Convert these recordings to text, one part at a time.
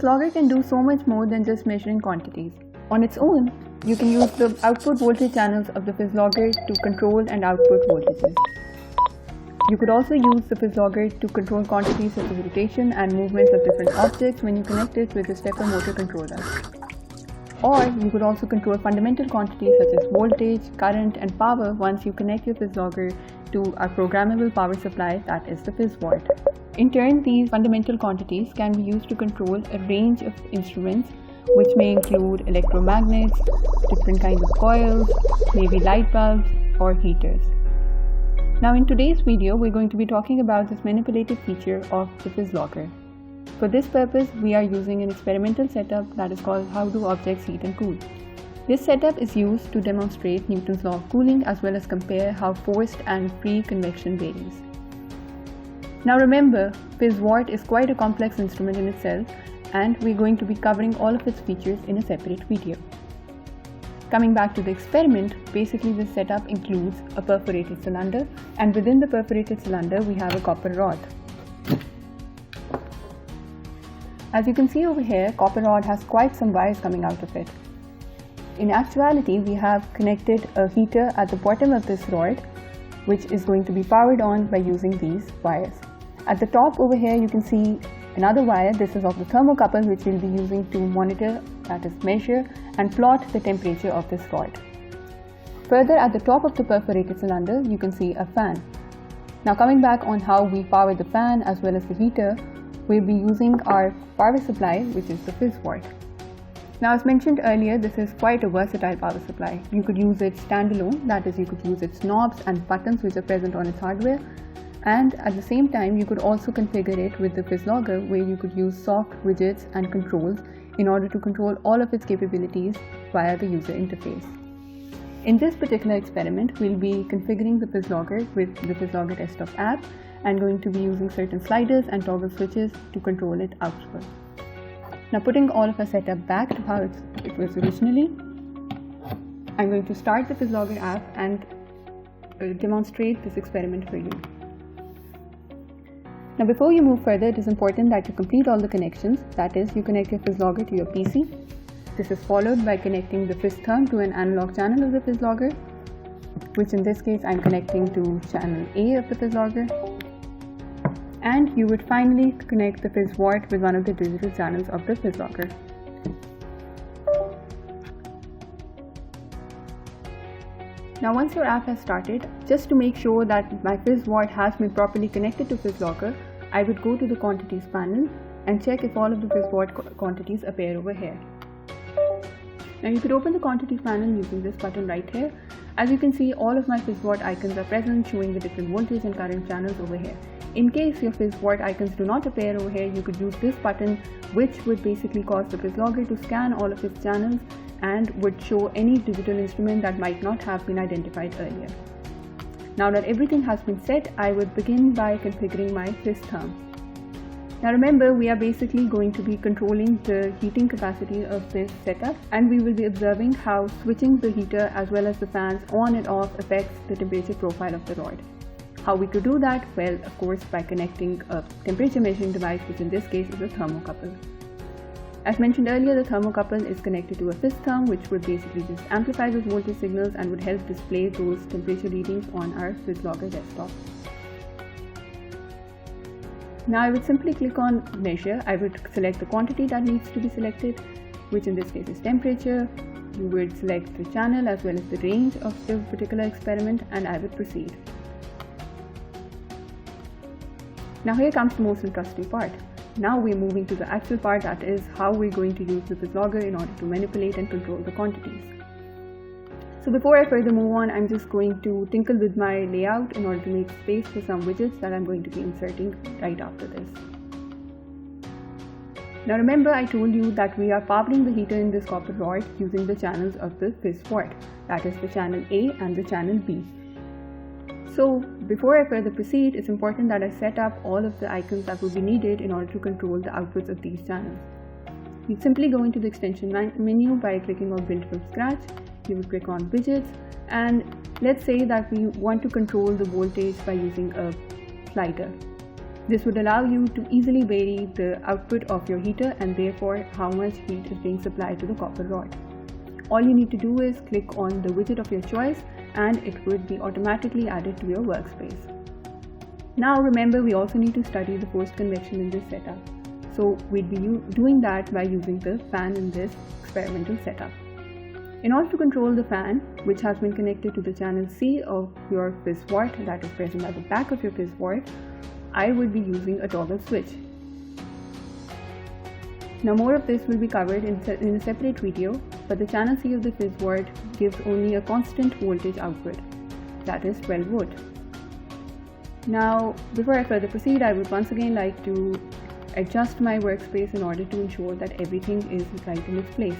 PhysLogger can do so much more than just measuring quantities. On its own, you can use the output voltage channels of the PhysLogger to control and output voltages. You could also use the PhysLogger to control quantities such as rotation and movements of different objects when you connect it with a stepper motor controller. Or you could also control fundamental quantities such as voltage, current, and power once you connect your PhysLogger to a programmable power supply, that is the PhysWatt. In turn, these fundamental quantities can be used to control a range of instruments, which may include electromagnets, different kinds of coils, maybe light bulbs, or heaters. Now in today's video, we're going to be talking about this manipulative feature of the PhysLogger. For this purpose, we are using an experimental setup that is called How Do Objects Heat and Cool. This setup is used to demonstrate Newton's law of cooling as well as compare how forced and free convection varies. Now remember, PhysWatt is quite a complex instrument in itself, and we're going to be covering all of its features in a separate video. Coming back to the experiment, basically this setup includes a perforated cylinder, and within the perforated cylinder we have a copper rod. As you can see over here, copper rod has quite some wires coming out of it. In actuality, we have connected a heater at the bottom of this rod, which is going to be powered on by using these wires. At the top over here, you can see another wire. This is of the thermocouple, which we'll be using to monitor, that is measure, and plot the temperature of this rod. Further, at the top of the perforated cylinder, you can see a fan. Now coming back on how we power the fan as well as the heater, we'll be using our power supply, which is the PhysWatt. Now as mentioned earlier, this is quite a versatile power supply. You could use it standalone, that is you could use its knobs and buttons which are present on its hardware, and at the same time you could also configure it with the PhysLogger, where you could use soft widgets and controls in order to control all of its capabilities via the user interface. In this particular experiment, we'll be configuring the PhysLogger with the PhysLogger desktop app and going to be using certain sliders and toggle switches to control it outward. Now putting all of our setup back to how it was originally, I'm going to start the PhysLogger app and demonstrate this experiment for you. Now before you move further, it is important that you complete all the connections, that is you connect your PhysLogger to your PC. This is followed by connecting the PhysTherm to an analog channel of the PhysLogger, which in this case I'm connecting to channel A of the PhysLogger. And you would finally connect the PhysWatt with one of the digital channels of the PhysLogger. Now once your app has started, just to make sure that my PhysWatt has been properly connected to PhysLogger, I would go to the quantities panel and check if all of the PhysWatt quantities appear over here. Now you could open the quantities panel using this button right here. As you can see, all of my PhysWatt icons are present, showing the different voltage and current channels over here. In case your PhysWatt icons do not appear over here, you could use this button, which would basically cause the PhysLogger to scan all of its channels and would show any digital instrument that might not have been identified earlier. Now that everything has been set, I would begin by configuring my PhysTherm. Now remember, we are basically going to be controlling the heating capacity of this setup, and we will be observing how switching the heater as well as the fans on and off affects the temperature profile of the rod. How we could do that? Well, of course, by connecting a temperature measuring device, which in this case is a thermocouple. As mentioned earlier, the thermocouple is connected to a PhysTherm, which would basically just amplify those voltage signals and would help display those temperature readings on our PhysLogger desktop. Now I would simply click on measure. I would select the quantity that needs to be selected, which in this case is temperature. You would select the channel as well as the range of the particular experiment, and I would proceed. Now here comes the most interesting part. Now we're moving to the actual part, that is how we're going to use the PhysLogger in order to manipulate and control the quantities. So before I further move on, I'm just going to tinkle with my layout in order to make space for some widgets that I'm going to be inserting right after this. Now remember, I told you that we are powering the heater in this copper rod using the channels of the PhysWatt, that is the channel A and the channel B. So before I further proceed, it's important that I set up all of the icons that will be needed in order to control the outputs of these channels. You simply go into the extension menu by clicking on Build from Scratch. You will click on Widgets, and let's say that we want to control the voltage by using a slider. This would allow you to easily vary the output of your heater and therefore how much heat is being supplied to the copper rod. All you need to do is click on the widget of your choice and it would be automatically added to your workspace. Now remember, we also need to study the forced convection in this setup. So we'd be doing that by using the fan in this experimental setup. In order to control the fan, which has been connected to the channel C of your PhysWatt that is present at the back of your PhysWatt, I would be using a toggle switch. Now more of this will be covered in a separate video, but the channel C of the PhysWatt gives only a constant voltage output, that is 12 volt. Now before I further proceed, I would once again like to adjust my workspace in order to ensure that everything is right in its place.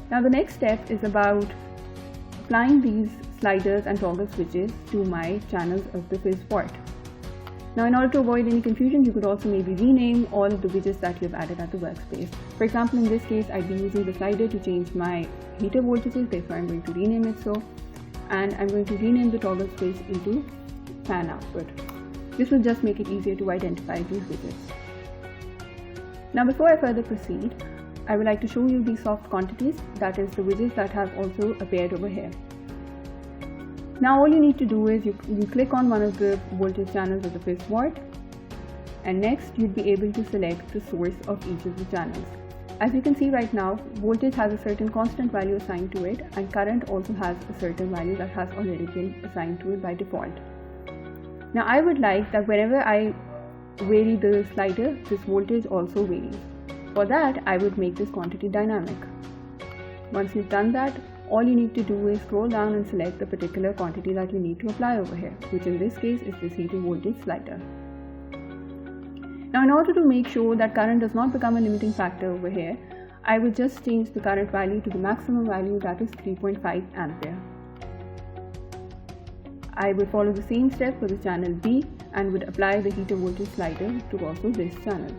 Now the next step is about applying these sliders and toggle switches to my channels of the PhysWatt. Now in order to avoid any confusion, you could also maybe rename all of the widgets that you've added at the workspace. For example, in this case, I'd be using the slider to change my heater voltages, therefore I'm going to rename it so. And I'm going to rename the toggle switch into fan output. This will just make it easier to identify these widgets. Now before I further proceed, I would like to show you the soft quantities, that is the widgets that have also appeared over here. Now all you need to do is you click on one of the voltage channels of the PhysWatt, and next you'd be able to select the source of each of the channels. As you can see right now, voltage has a certain constant value assigned to it, and current also has a certain value that has already been assigned to it by default. Now I would like that whenever I vary the slider, this voltage also varies. For that, I would make this quantity dynamic. Once you've done that, all you need to do is scroll down and select the particular quantity that you need to apply over here, which in this case is this heater voltage slider. Now in order to make sure that current does not become a limiting factor over here, I would just change the current value to the maximum value, that is 3.5 ampere. I would follow the same step for the channel B and would apply the heater voltage slider to also this channel.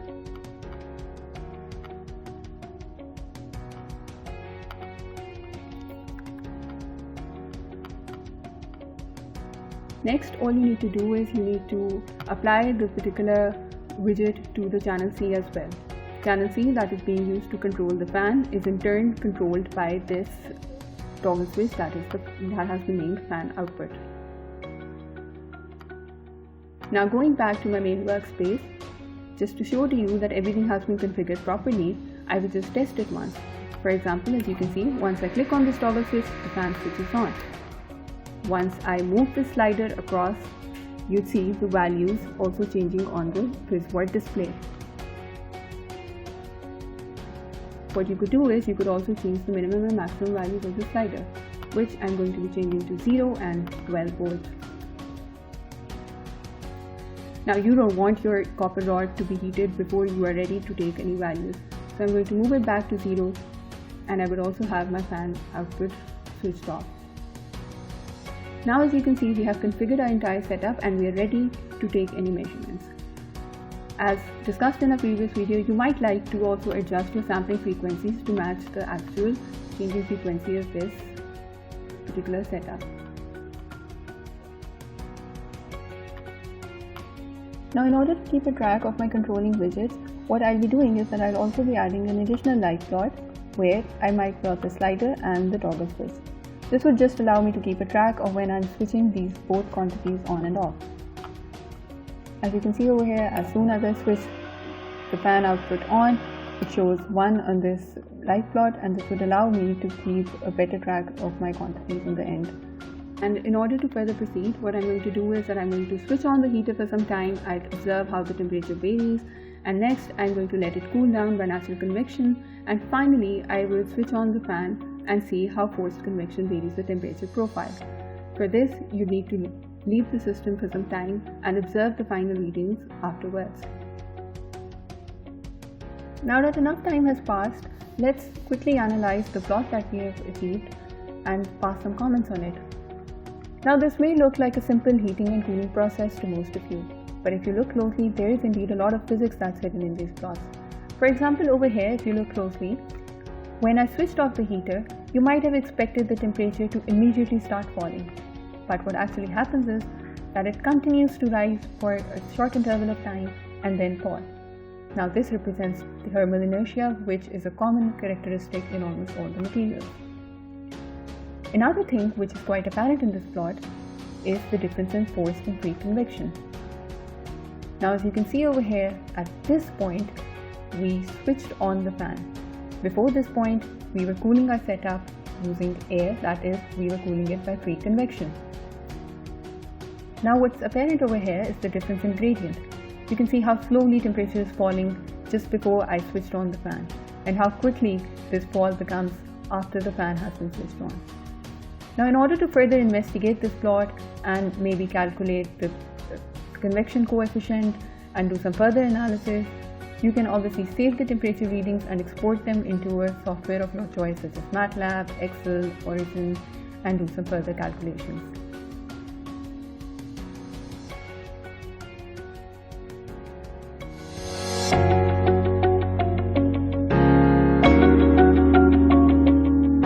Next, all you need to do is you need to apply the particular widget to the channel C as well. Channel C that is being used to control the fan is in turn controlled by this toggle switch that has been named fan output. Now going back to my main workspace, just to show to you that everything has been configured properly, I will just test it once. For example, as you can see, once I click on this toggle switch, the fan switches on. Once I move the slider across, you'd see the values also changing on the PhysWatt display. What you could do is you could also change the minimum and maximum values of the slider, which I'm going to be changing to 0 and 12 volts. Now you don't want your copper rod to be heated before you are ready to take any values. So I'm going to move it back to 0, and I would also have my fan output switched off. Now as you can see, we have configured our entire setup and we are ready to take any measurements. As discussed in a previous video, you might like to also adjust your sampling frequencies to match the actual changing frequency of this particular setup. Now in order to keep a track of my controlling widgets, what I'll be doing is that I'll also be adding an additional light plot where I might plot the slider and the toggle switch. This would just allow me to keep a track of when I'm switching these both quantities on and off. As you can see over here, as soon as I switch the fan output on, it shows 1 on this light plot, and this would allow me to keep a better track of my quantities in the end. And in order to further proceed, what I'm going to do is that I'm going to switch on the heater for some time. I'll observe how the temperature varies, and next I'm going to let it cool down by natural convection, and finally I will switch on the fan and see how forced convection varies the temperature profile. For this, you need to leave the system for some time and observe the final readings afterwards. Now that enough time has passed, let's quickly analyze the plot that we have achieved and pass some comments on it. Now this may look like a simple heating and cooling process to most of you, but if you look closely, there is indeed a lot of physics that's hidden in these plots. For example, over here, if you look closely, when I switched off the heater, you might have expected the temperature to immediately start falling. But what actually happens is, that it continues to rise for a short interval of time and then fall. Now this represents the thermal inertia, which is a common characteristic in almost all the materials. Another thing which is quite apparent in this plot is the difference in forced and free convection. Now as you can see over here, at this point we switched on the fan. Before this point we were cooling our setup using air, that is, we were cooling it by free convection. Now what's apparent over here is the difference in gradient. You can see how slowly temperature is falling just before I switched on the fan, and how quickly this fall becomes after the fan has been switched on. Now in order to further investigate this plot and maybe calculate the convection coefficient and do some further analysis, you can obviously save the temperature readings and export them into a software of your choice such as MATLAB, Excel, Origin, and do some further calculations.